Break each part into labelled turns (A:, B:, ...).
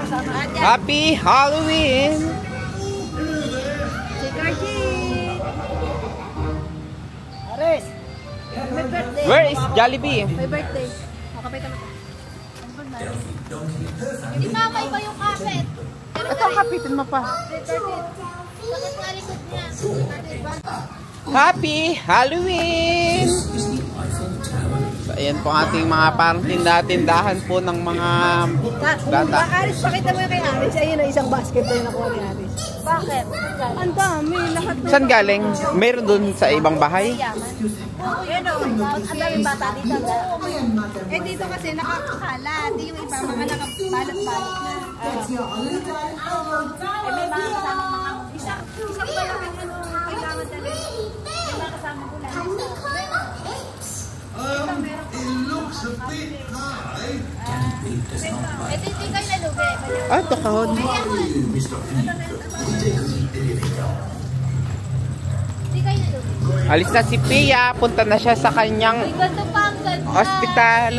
A: Happy Halloween!
B: Si Cargie! Aris! May birthday.
A: Where is Jollibee?
B: May birthday. O, kapay ka na.
C: Hindi mamay ba yung kapit?
A: Ito, kapitin mo pa.
C: Bakit nga likod niya?
A: Happy Halloween! So, ayan po ating mga parang tindahan po ng mga bata.
B: Aris, pakita mo yung kay Aris. Ayun na isang basket na yung nakuha ni Aris. Bakit? Ang dami. Lahat na.
A: Saan galing? Meron dun sa ibang bahay?
B: Yan o. Ang daming bata dito. Eh dito kasi nakakakala. Di yung iba mga nakabalat-balat na. Eh may mga kasama mga isang malaking ano kailangan talaga. May mga kasama ko lang.
D: It looks a bit high.
C: Ito hindi kayo nalubi.
A: Ah, ito kahon.
C: Hindi kayo nalubi.
A: Alis na si Pia. Punta na siya sa kanyang
C: Ay, ganito pa ang ganda.
A: hospital.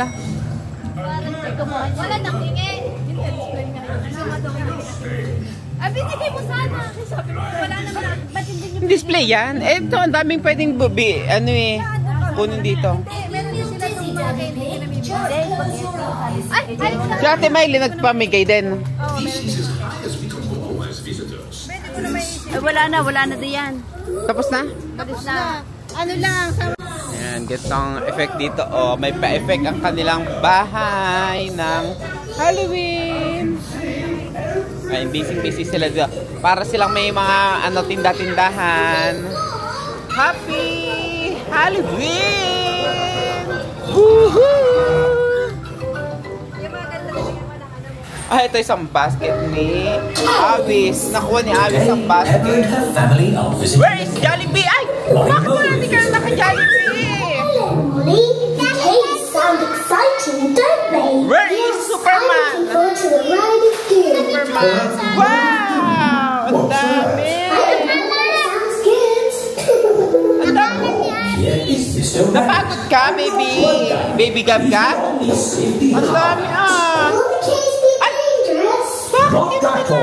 C: Wala nang hingi. Ay, binigay mo sana. Sabi mo, wala naman. Ba't hindi nyo
A: Display yan. Eh, ito, ang daming pwedeng bubi. Ano eh. Kunin dito.
C: meron din sila si Joke, hindi nyo namibigay. Ay, ay,
A: Si Ate Miley nagpamigay din.
B: Wala na diyan.
A: Tapos na?
B: Tapos na. Ano lang,
A: Ayan, gantong effect dito. Oh, may pa-effect ang kanilang bahay ng Halloween. Ay, busy sila dito. Para silang may mga ano tinda-tindahan. Happy Halloween! Woohoo! Ah, ito isang basket ni Avis. Nakuha ni Avis ang basket. Where is Jollibee? Ay! Bakit wala hindi ka na naka-Jollibee?
E: Molly, cakes sound exciting, don't they?
A: Where is Superman?
E: I'm looking forward to the ride of doom.
A: Superman. Wow! Ang dami!
E: Sounds good.
A: Ang dami! Napagod ka, baby? Baby Gab ka? Ang dami ah!
E: Will the cakes be dangerous?
A: Bakit hindi mo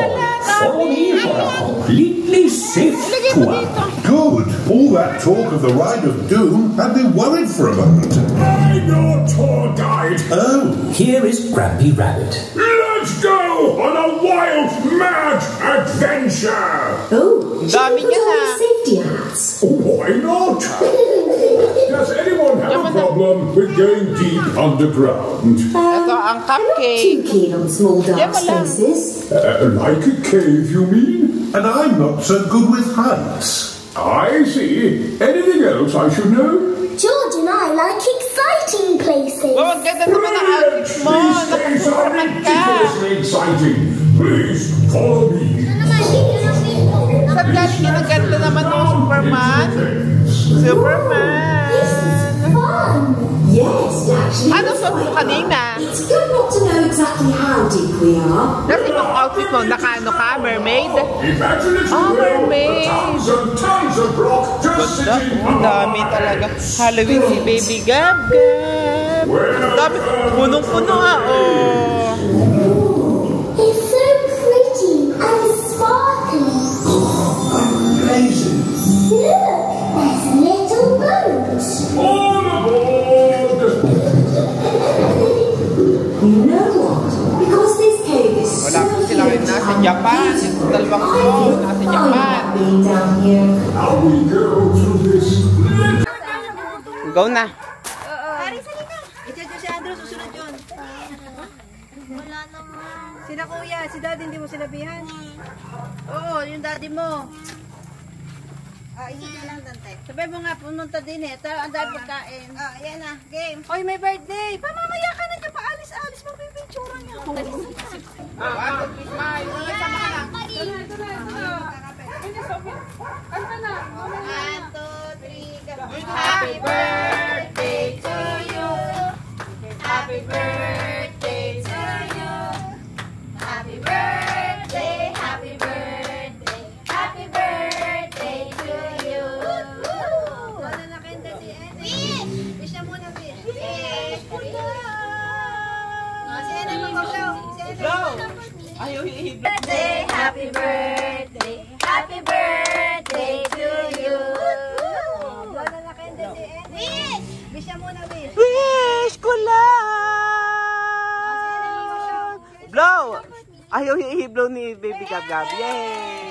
F: Only for a completely safe tour.
D: Good. All that talk of the ride of doom had me worried for a moment.
F: I'm your tour guide.
D: Oh.
F: Here is Grampy Rabbit. Let's go on a wild, mad adventure.
E: Oh,
A: Ang dami niya na!
E: safety hats.
F: Why not? Does anyone have a problem with going deep underground?
A: Ito ang
E: Too
A: cupcake.
E: keen on small dark
A: Yeah, wala.
E: spaces.
F: Like a cave, you mean?
D: And I'm not so good with heights.
F: I see. Anything else I should know?
E: George and I like exciting places.
A: Wow, ang ganda naman ang outfit mo!
F: These days are
A: Naka-Superman ka!
F: ridiculously exciting. Please follow me.
A: Saan galing yun? Ang ganda naman ng Superman? Superman!
E: Fun. Yes, actually.
A: Ano sa mo kanina?
E: It's good not to know exactly how deep we are.
A: Dati yung outfit mo, naka-ano ka? Mermaid?
F: Imagine if you
A: Oh,
F: will,
A: mermaid.
F: tons and tons of rock just
A: Ganda.
F: sitting
A: Ang dami talaga. Halloween si Baby Gab Gab. Ang dami. Punong-puno ah. Oh.
E: It's so pretty and sparkling.
D: Amazing.
E: Look, there's a little boat.
F: all aboard.
E: You know what? Because this cave is so
A: Wala po sila ngayon nasa Japan. Yung dalawang ko, nasa Japan.
E: being down here.
F: Now we go to this.
A: Go na.
B: Aris, halika. Ito si Andrew, susunod yun.
C: Wala naman.
B: Sina kuya, si daddy hindi mo sinabihan. Oo, yung daddy mo. Hindi ka lang, Dante. Sabi mo nga, pumunta din eh. Ang dahil pagkain. Yan na, game. Oy, may birthday. Pamamaya ka na dyan. Paalis-alis. Magpipicturan niya.
C: Happy birthday to you. Happy birthday to you. Happy birthday, happy birthday, happy birthday to you.
B: Wala na kayo dati. Wish na muna, wish. Wish. Si Ena mag-blow. Si Ena mag-blow.
A: Ayaw hihibla.
B: Birthday, happy birthday, happy birthday to you. Wish! Wish siya muna, wish.
A: Wish ko lang! Blow! Ayaw hihiblaw ni Baby Gab Gab. Yay!